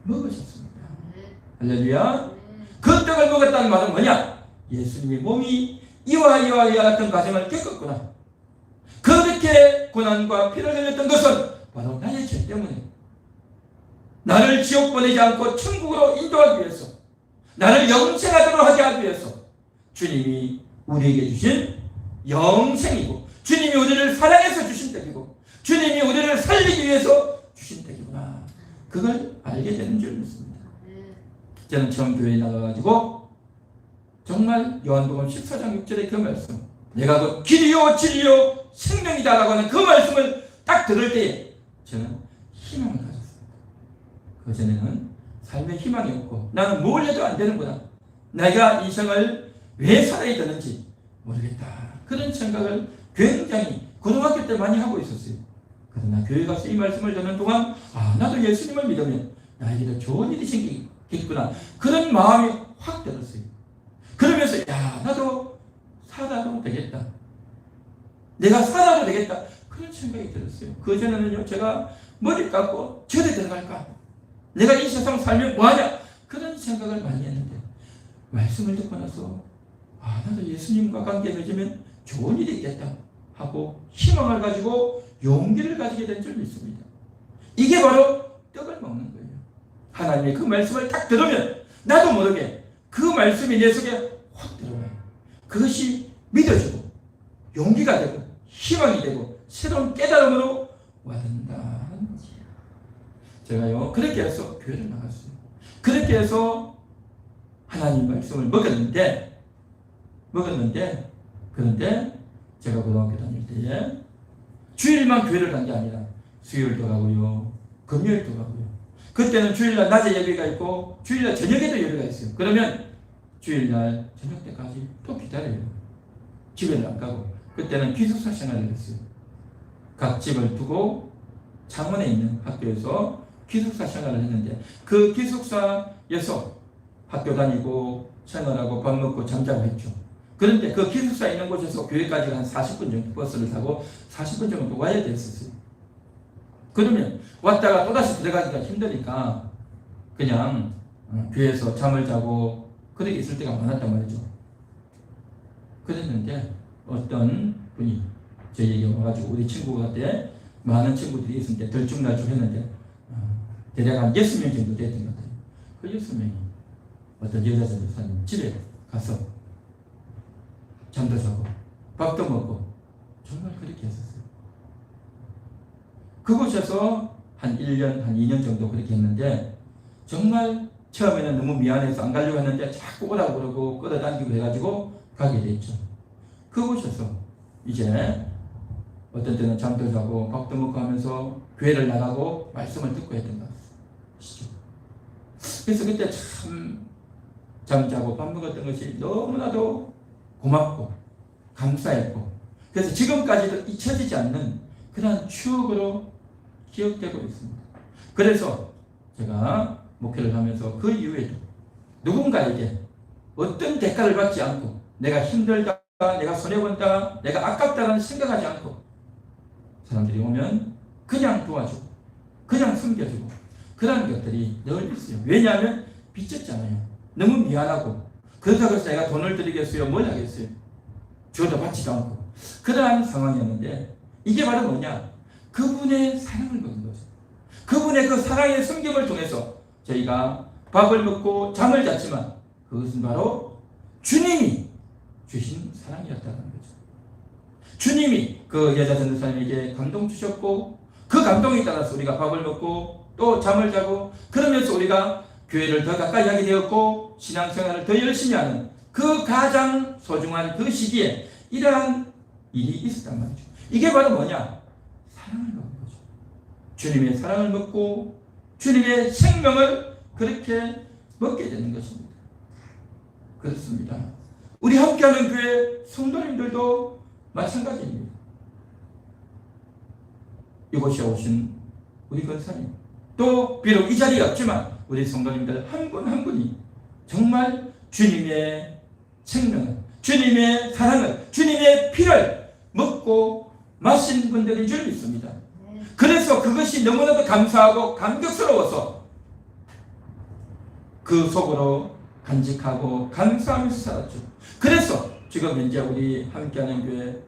S1: 먹으셨습니다. 할렐루야. 그 떡을 먹었다는 말은 뭐냐? 예수님의 몸이 이와 같은 과정을 겪었구나. 그렇게 고난과 피를 흘렸던 것은 바로 나의 죄 때문에 나를 지옥 보내지 않고 천국으로 인도하기 위해서, 나를 영생하도록 하게 하기 위해서 주님이 우리에게 주신 영생이고, 주님이 우리를 사랑해서 주신 덕이고, 주님이 우리를 살리기 위해서 주신 덕이구나. 그걸 알게 되는 줄 믿습니다. 저는 처음 교회에 나가가지고 정말 요한복음 14장 6절의 그 말씀, 내가 그 길이요 진리요 생명이다라고 하는 그 말씀을 딱 들을 때에 저는 희망을 가졌습니다. 그전에는 삶에 희망이 없고 나는 뭘 해도 안 되는구나, 내가 이 생을 왜 살아야 되는지 모르겠다, 그런 생각을 굉장히 고등학교 때 많이 하고 있었어요. 그러나 교회 가서 이 말씀을 듣는 동안 나도 예수님을 믿으면 나에게도 좋은 일이 생기겠구나, 그런 마음이 확 들었어요. 그러면서 나도 살아도 되겠다, 내가 살아도 되겠다, 그런 생각이 들었어요. 그전에는요, 제가 머리 깎고 절에 들어갈까, 내가 이 세상 살면 뭐하냐, 그런 생각을 많이 했는데 말씀을 듣고 나서 나도 예수님과 관계 맺으면 좋은 일이 있겠다 하고 희망을 가지고 용기를 가지게 된 줄 믿습니다. 이게 바로 떡을 먹는 거예요. 하나님의 그 말씀을 딱 들으면 나도 모르게 그 말씀이 내 속에 확 들어와요. 그것이 믿어지고 용기가 되고 희망이 되고 새로운 깨달음으로 와든다. 제가요, 그렇게 해서 교회를 나갔어요. 그렇게 해서 하나님 말씀을 먹었는데 그런데 제가 고등학교 다닐 때에 주일만 교회를 간 게 아니라 수요일도 가고요, 금요일도 가고요. 그때는 주일날 낮에 예배가 있고 주일날 저녁에도 예배가 있어요. 그러면 주일날 저녁 때까지 또 기다려요. 집에는 안 가고. 그때는 기숙사 생활을 했어요. 각 집을 두고 창원에 있는 학교에서 기숙사 생활을 했는데, 그 기숙사에서 학교 다니고 생활하고 밥 먹고 잠자고 했죠. 그런데 그 기숙사에 있는 곳에서 교회까지 한 40분 정도 버스를 타고 40분 정도 와야 됐었어요. 그러면 왔다가 또다시 들어가기가 힘드니까 그냥 교회에서 잠을 자고 그렇게 있을 때가 많았단 말이죠. 그랬는데 어떤 분이 저희에게 와가지고, 우리 친구가 그때 많은 친구들이 있을 때 들쭉날쭉 했는데 대략 한 6명 정도 됐던 것 같아요. 그 6명이 어떤 여자 전도사님 집에 가서 잠도 자고 밥도 먹고 정말 그렇게 했었어요. 그곳에서 한 1년, 한 2년 정도 그렇게 했는데, 정말 처음에는 너무 미안해서 안 가려고 했는데 자꾸 오라고 그러고 끌어당기고 해가지고 가게 됐죠. 그곳에서 이제 어떤 때는 잠도 자고 밥도 먹고 하면서 교회를 나가고 말씀을 듣고 했던 것 같습니다. 그래서 그때 참 잠자고 밥 먹었던 것이 너무나도 고맙고 감사했고, 그래서 지금까지도 잊혀지지 않는 그런 추억으로 기억되고 있습니다. 그래서 제가 목회를 하면서 그 이후에도 누군가에게 어떤 대가를 받지 않고, 내가 힘들다, 내가 손해본다, 내가 아깝다라는 생각하지 않고 사람들이 오면 그냥 도와주고 그냥 섬겨주고, 그런 것들이 늘 있어요. 왜냐하면 빚졌잖아요. 너무 미안하고, 그렇다고 해서 내가 돈을 드리겠어요, 뭘 하겠어요, 줘도 받지도 않고 그러한 상황이었는데, 이게 바로 뭐냐, 그분의 사랑을 먹은 거죠. 그분의 그 사랑의 섬김을 통해서 저희가 밥을 먹고 잠을 잤지만 그것은 바로 주님이 주신 사랑이었다는 거죠. 주님이 그 여자 전도사님에게 감동 주셨고, 그 감동에 따라서 우리가 밥을 먹고 또 잠을 자고, 그러면서 우리가 교회를 더 가까이 하게 되었고 신앙생활을 더 열심히 하는 그 가장 소중한 그 시기에 이러한 일이 있었단 말이죠. 이게 바로 뭐냐, 사랑을 먹는 거죠. 주님의 사랑을 먹고 주님의 생명을 그렇게 먹게 되는 것입니다. 그렇습니다. 우리 함께하는 교회 성도님들도 마찬가지입니다. 이곳에 오신 우리 권사님, 또 비록 이 자리에 없지만 우리 성도님들 한 분 한 분이 정말 주님의 생명을, 주님의 사랑을, 주님의 피를 먹고 마신 분들인 줄 믿습니다. 그래서 그것이 너무나도 감사하고 감격스러워서 그 속으로 간직하고 감사하면서 살았죠. 그래서 지금 현재 우리 함께하는 교회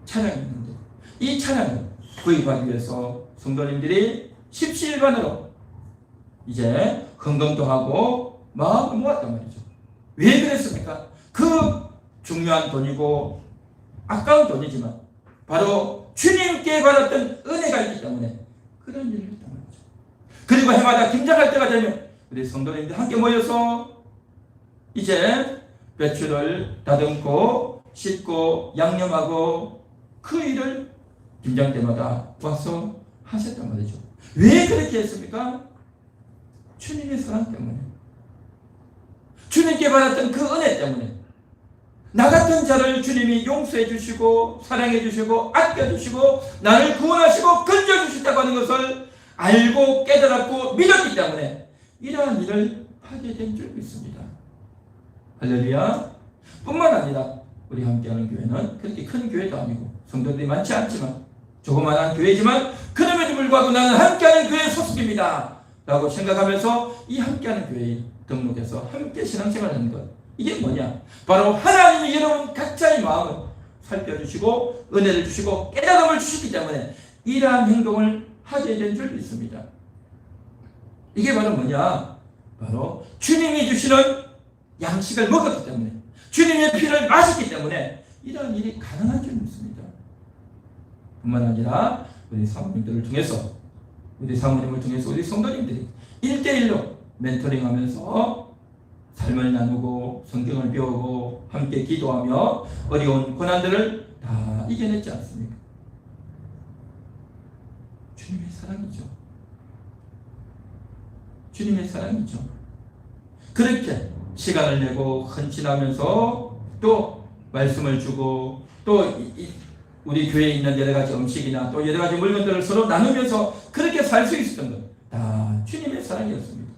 S1: 찬양이 있는데 이 찬양을 구입하기 위해서 성도님들이 십시일반으로 이제 헌금도 하고 마음을 모았단 말이죠. 왜 그랬습니까? 그 중요한 돈이고 아까운 돈이지만 바로 주님께 받았던 은혜가 있기 때문에 그런 일을 했단 말이죠. 그리고 해마다 김장할 때가 되면 우리 성도님들 함께 모여서 이제 배추를 다듬고 씻고 양념하고 그 일을 김장 때마다 와서 하셨단 말이죠. 왜 그렇게 했습니까? 주님의 사랑 때문에, 주님께 받았던 그 은혜 때문에, 나 같은 자를 주님이 용서해 주시고 사랑해 주시고 아껴 주시고 나를 구원하시고 건져 주셨다고 하는 것을 알고 깨달았고 믿었기 때문에 이러한 일을 하게 된 줄 믿습니다. 할렐루야. 뿐만 아니라 우리 함께하는 교회는 그렇게 큰 교회도 아니고 성도들이 많지 않지만 조그마한 교회지만 그럼에도 불구하고 나는 함께하는 교회 소속입니다 라고 생각하면서 이 함께하는 교회에 등록해서 함께 신앙생활을 하는 것, 이게 뭐냐? 바로 하나님이 여러분 각자의 마음을 살펴주시고 은혜를 주시고 깨달음을 주시기 때문에 이러한 행동을 하게 된 줄 믿습니다. 이게 바로 뭐냐? 바로 주님이 주시는 양식을 먹었기 때문에, 주님의 피를 마셨기 때문에 이러한 일이 가능한 줄 믿습니다. 뿐만 아니라 우리 사모님들을 통해서, 우리 사모님을 통해서 우리 성도님들이 1대1로 멘토링하면서 삶을 나누고 성경을 배우고 함께 기도하며 어려운 고난들을 다 이겨냈지 않습니까? 주님의 사랑이죠. 주님의 사랑이죠. 그렇게 시간을 내고 헌신하면서 또 말씀을 주고 또 우리 교회에 있는 여러 가지 음식이나 또 여러 가지 물건들을 서로 나누면서 그렇게 살 수 있었던 것, 다 주님의 사랑이었습니다.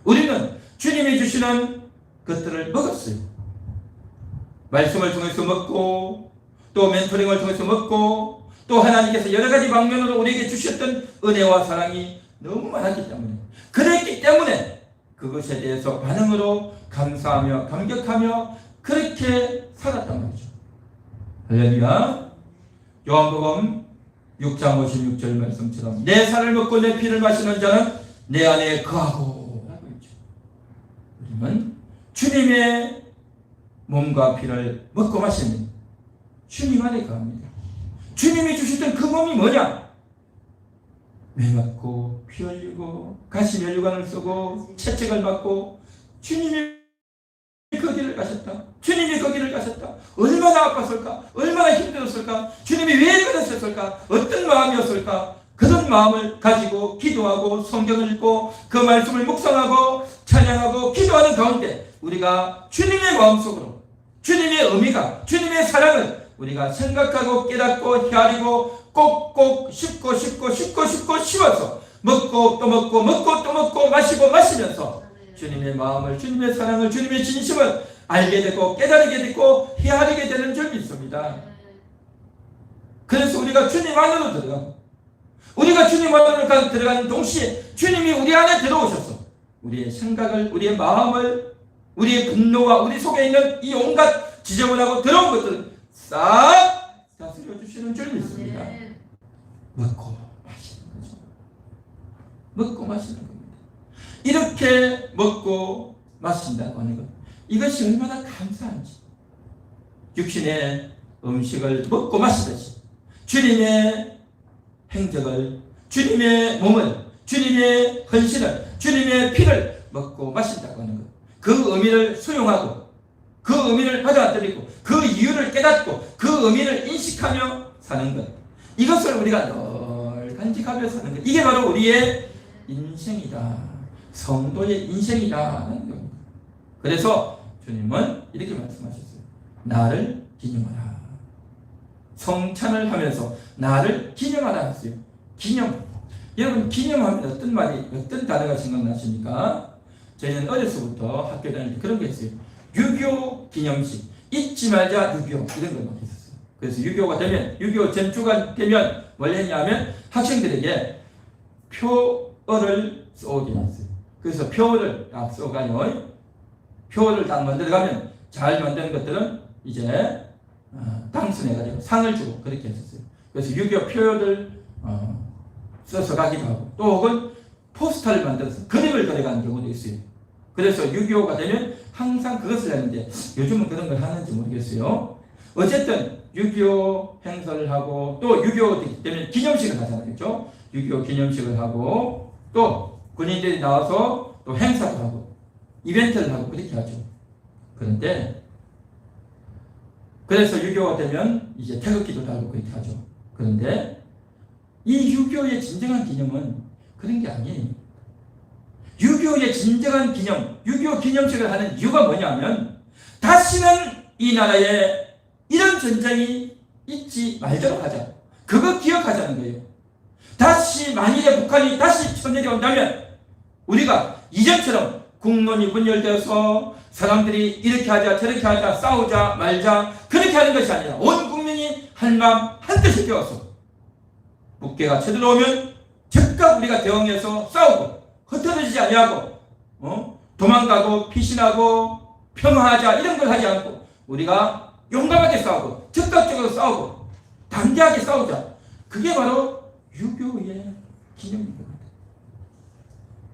S1: 우리는 주님이 주시는 것들을 먹었어요. 말씀을 통해서 먹고 또 멘토링을 통해서 먹고 또 하나님께서 여러 가지 방면으로 우리에게 주셨던 은혜와 사랑이 너무 많았기 때문에, 그랬기 때문에 그것에 대해서 반응으로 감사하며 감격하며 그렇게 살았단 말이죠. 할렐루야. 요한복음 6장 56절 말씀처럼 내 살을 먹고 내 피를 마시는 자는 내 안에 거하고 라고 했죠. 우리는 주님의 몸과 피를 먹고 마시는 주님 안에 거합니다. 주님이 주셨던 그 몸이 뭐냐? 매맞고 피 흘리고 가시 멸류관을 쓰고 채찍을 받고 주님이 거기를 가셨다. 주님이 거기를 가셨다. 얼마나 아팠을까? 얼마나 힘들었을까? 주님이 왜 그러셨을까? 어떤 마음이었을까? 그런 마음을 가지고 기도하고 성경을 읽고 그 말씀을 묵상하고 찬양하고 기도하는 가운데 우리가 주님의 마음속으로 주님의 의미가, 주님의 사랑을 우리가 생각하고 깨닫고 헤아리고 꼭꼭 씹고 씹어서 먹고 또 먹고 먹고 또 먹고 마시고 마시면서 주님의 마음을, 주님의 사랑을, 주님의 진심을 알게 되고 깨달게 되고 헤아리게 되는 줄 믿습니다. 그래서 우리가 주님 안으로 들어가고, 우리가 주님 안으로 들어가는 동시에 주님이 우리 안에 들어오셔서 우리의 생각을, 우리의 마음을, 우리의 분노와 우리 속에 있는 이 온갖 지저분하고 더러운 것들을 싹 다스려 주시는 줄 믿습니다. 먹고 마시는 거죠. 먹고 마시는 겁니다. 이렇게 먹고 마신다고 하는 것, 이것이 얼마나 감사한지, 육신의 음식을 먹고 마시듯이 주님의 행적을, 주님의 몸을, 주님의 헌신을, 주님의 피를 먹고 마신다고 하는 것, 그 의미를 수용하고 그 의미를 받아들이고 그 이유를 깨닫고 그 의미를 인식하며 사는 것, 이것을 우리가 늘 간직하며 사는 것, 이게 바로 우리의 인생이다. 성도의 인생이다 하는 겁니다. 그래서 주님은 이렇게 말씀하셨어요. 나를 기념하라. 성찬을 하면서 나를 기념하라 했어요. 기념. 여러분, 기념하면 어떤 말이, 어떤 단어가 생각나십니까? 저희는 어려서부터 학교 다닐 때 그런 게 있어요. 유교 기념식, 잊지 말자 유교, 이런 걸 막 했었어요. 그래서 유교가 되면, 유교 전주가 되면 뭘 했냐면 학생들에게 표어를 써오게 했어요. 그래서 표를 딱 써가요. 표를 딱 만들어가면 잘 만드는 것들은 이제 당선해가지고 상을 주고 그렇게 했었어요. 그래서 6.25 표를 써서 가기도 하고 또 혹은 포스터를 만들어서 그림을 그려가는 경우도 있어요. 그래서 6.25가 되면 항상 그것을 하는데 요즘은 그런 걸 하는지 모르겠어요. 어쨌든 6.25 행사를 하고 또 6.25 되면 기념식을 하잖아요. 그렇죠? 6.25 기념식을 하고 또 군인들이 나와서 또 행사도 하고 이벤트를 하고 그렇게 하죠. 그런데 그래서 6.25가 되면 이제 태극기도 달고 그렇게 하죠. 그런데 이 6.25의 진정한 기념은 그런 게 아니에요. 6.25의 진정한 기념, 6.25 기념식을 하는 이유가 뭐냐면 다시는 이 나라에 이런 전쟁이 있지 말도록 하자. 그거 기억하자는 거예요. 다시 만일에 북한이 다시 쳐내려 온다면 우리가 이전처럼 국론이 분열되어서 사람들이 이렇게 하자 저렇게 하자 싸우자 말자 그렇게 하는 것이 아니라 온 국민이 한 마음 한 뜻이 되어서 북괴가 쳐들어오면 즉각 우리가 대응해서 싸우고 흩어지지 아니하고 도망가고 피신하고 평화하자 이런 걸 하지 않고 우리가 용감하게 싸우고 즉각적으로 싸우고 담대하게 싸우자. 그게 바로 6.25의 기념입니다.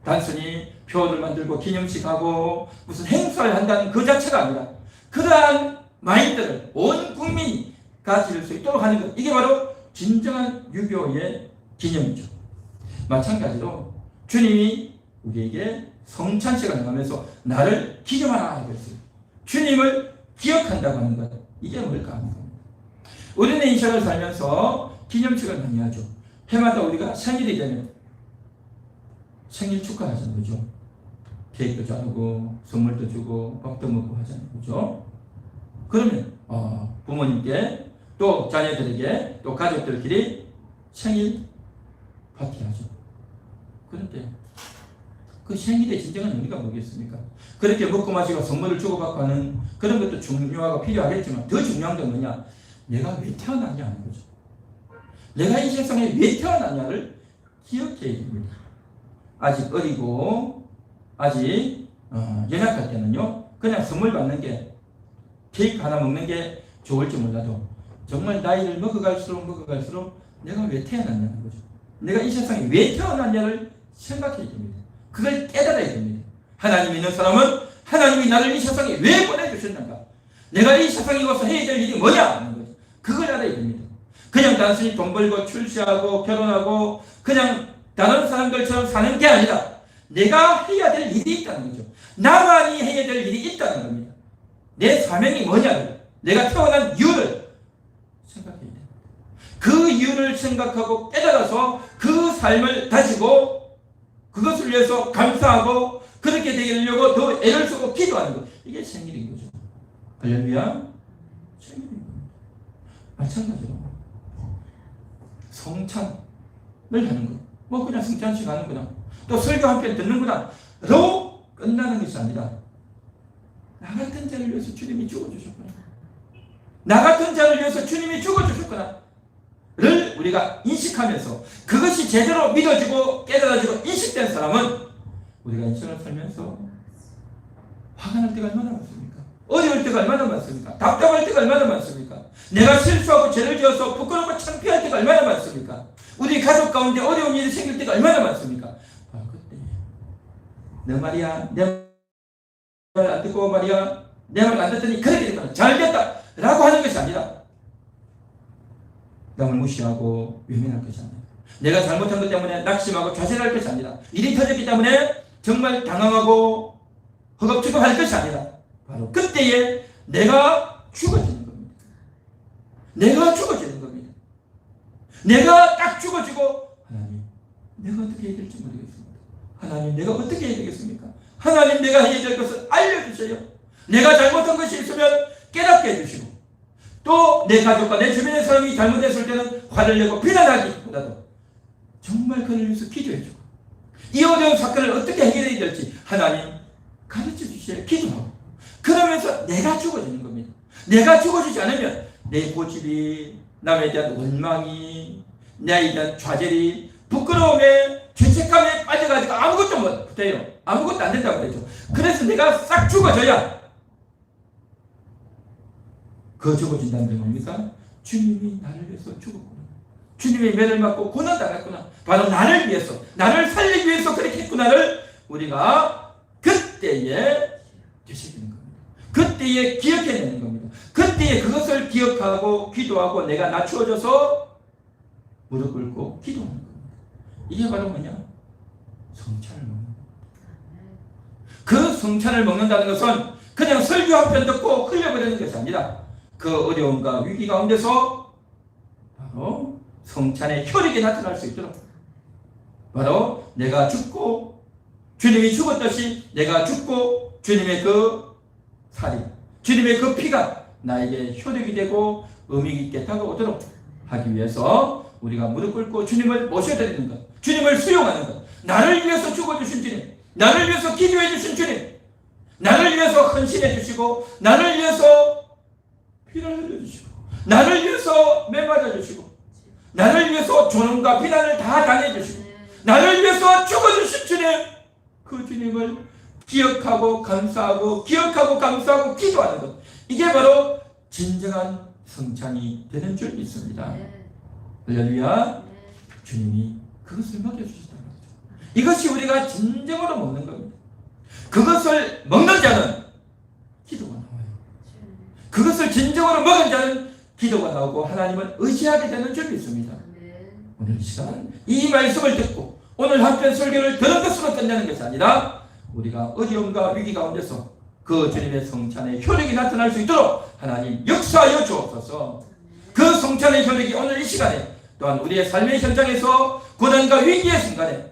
S1: 단순히 표를 만들고 기념식 하고 무슨 행사를 한다는 그 자체가 아니라 그러한 마인드를 온 국민이 가질 수 있도록 하는 것, 이게 바로 진정한 6.25의 기념이죠. 마찬가지로 주님이 우리에게 성찬식을 행하면서 나를 기념하라 하고 있어요. 주님을 기억한다고 하는 것, 이게 뭘까 하는 겁니다. 우리는 이 세상을 살면서 기념식을 많이 하죠. 해마다 우리가 생일이 되면 생일 축하하잖아요. 그죠? 케이크도 자르고 선물도 주고 밥도 먹고 하잖아요. 그죠? 그러면 부모님께 또 자녀들에게 또 가족들끼리 생일 파티하죠. 그런데 그 생일의 진정한 의미가 뭐겠습니까? 그렇게 먹고 마시고 선물을 주고받고 하는 그런 것도 중요하고 필요하겠지만 더 중요한 건 뭐냐? 내가 왜 태어났냐 하는 거죠. 내가 이 세상에 왜 태어났냐를 기억해야 됩니다. 아직 어리고 아직 연약할 때는요 그냥 선물 받는 게 케이크 하나 먹는 게 좋을지 몰라도 정말 나이를 먹어갈수록 내가 왜 태어났냐는 거죠. 내가 이 세상에 왜 태어났냐를 생각해야 됩니다. 그걸 깨달아야 됩니다. 하나님 있는 사람은 하나님이 나를 이 세상에 왜 보내주셨는가, 내가 이 세상에 와서 해야 될 일이 뭐냐 하는 거죠. 그걸 알아야 됩니다. 그냥 단순히 돈 벌고 출세하고 결혼하고 그냥 다른 사람들처럼 사는 게 아니라 내가 해야 될 일이 있다는 거죠. 나만이 해야 될 일이 있다는 겁니다. 내 사명이 뭐냐를, 내가 태어난 이유를 생각해야 됩니다. 그 이유를 생각하고 깨달아서 그 삶을 다지고 그것을 위해서 감사하고 그렇게 되려고 더 애를 쓰고 기도하는 것, 이게 생일인 거죠. 할렐루야. 생일인 겁니다. 마찬가지로 성찬을 하는 것, 뭐 그냥 성찬식 하는구나, 또 설교 한 편 듣는구나 로 끝나는 것이 아니라 나 같은 자를 위해서 주님이 죽어주셨구나, 나 같은 자를 위해서 주님이 죽어주셨구나 를 우리가 인식하면서 그것이 제대로 믿어지고 깨달아지고 인식된 사람은 우리가 인생을 살면서 화가 날 때가 얼마나 많습니까? 어려울 때가 얼마나 많습니까? 답답할 때가 얼마나 많습니까? 내가 실수하고 죄를 지어서 부끄럽고 창피할 때가 얼마나 많습니까? 우리 가족 가운데 어려운 일이 생길 때가 얼마나 많습니까? 그때 너 말이야, 내 말 안 듣고 말이야, 내 말 안 듣더니 그렇게 됐다, 잘 됐다 라고 하는 것이 아니라 남을 무시하고 외면할 것이 아니라, 내가 잘못한 것 때문에 낙심하고 좌절할 것이 아니라, 일이 터졌기 때문에 정말 당황하고 허겁지겁할 것이 아니라 바로 그때에 내가 죽어지는 겁니다. 내가 죽어지는 겁니다. 내가 딱 죽어지고 하나님 내가 어떻게 해야 될지 모르겠습니다. 하나님 내가 어떻게 해야 되겠습니까? 하나님 내가 해야 될 것을 알려주세요. 내가 잘못한 것이 있으면 깨닫게 해주시고 또 내 가족과 내 주변의 사람이 잘못했을 때는 화를 내고 비난하기보다도 정말 그를 위해서 기도해주고 이 어려운 사건을 어떻게 해결해야 될지 하나님 가르쳐 주시려 기도하고, 그러면서 내가 죽어지는 겁니다. 내가 죽어지지 않으면 내 고집이, 남에 대한 원망이, 나에 대한 좌절이, 부끄러움에, 죄책감에 빠져가지고 아무것도 못해요. 아무것도 안 된다고 그랬죠. 그래서 내가 싹 죽어져야 그 적어진다는 게 뭡니까? 주님이 나를 위해서 죽었구나. 주님의 매를 맞고 고난당했구나. 바로 나를 위해서, 나를 살리기 위해서 그렇게 했구나를 우리가 그때에 되새기는 겁니다. 그때에 기억해내는 겁니다. 그때에 그것을 기억하고 기도하고 내가 낮추어져서 무릎 꿇고 기도하는 겁니다. 이게 바로 뭐냐? 성찬을 먹는 겁니다. 그 성찬을 먹는다는 것은 그냥 설교 한 편 듣고 흘려버리는 것이 아니라 그 어려움과 위기 가운데서 바로 성찬의 혈육이 나타날 수 있도록 바로 내가 죽고 주님이 죽었듯이 내가 죽고 주님의 그 살이 주님의 그 피가 나에게 혈육이 되고 의미 있게 다가오도록 하기 위해서 우리가 무릎 꿇고 주님을 모셔드리는 것, 주님을 수용하는 것, 나를 위해서 죽어주신 주님, 나를 위해서 기도해 주신 주님, 나를 위해서 헌신해 주시고 나를 위해서 피를 흘려주시고 나를 위해서 매맞아 주시고 나를 위해서 조롱과 비난을 다 당해주시고 나를 위해서 죽어주신 주님, 그 주님을 기억하고 감사하고 기억하고 감사하고 기도하는 것, 이게 바로 진정한 성찬이 되는 줄 믿습니다. 할렐루야. 주님이 그것을 먹여주셨다는 거죠. 이것이 우리가 진정으로 먹는 겁니다. 그것을 먹는 자는 기도가 나와요. 그것을 진정으로 먹은 자는 기도가 나오고 하나님을 의지하게 되는 줄 믿습니다. 오늘 이 시간 이 말씀을 듣고 오늘 한편 설교를 들은 것으로 끝내는 것이 아니라 우리가 어려움과 위기 가운데서 그 주님의 성찬의 효력이 나타날 수 있도록 하나님 역사하여 주옵소서. 그 성찬의 효력이 오늘 이 시간에 또한 우리의 삶의 현장에서 고난과 위기의 순간에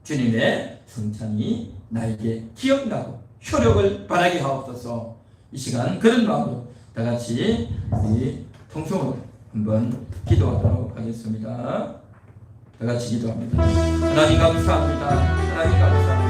S1: 주님의 성찬이 나에게 기억나고 효력을 발하게 하옵소서. 이 시간 그런 마음으로 다 같이 우리 통성으로 한번 기도하도록 하겠습니다. 다 같이 기도합니다. 하나님 감사합니다. 하나님 감사합니다.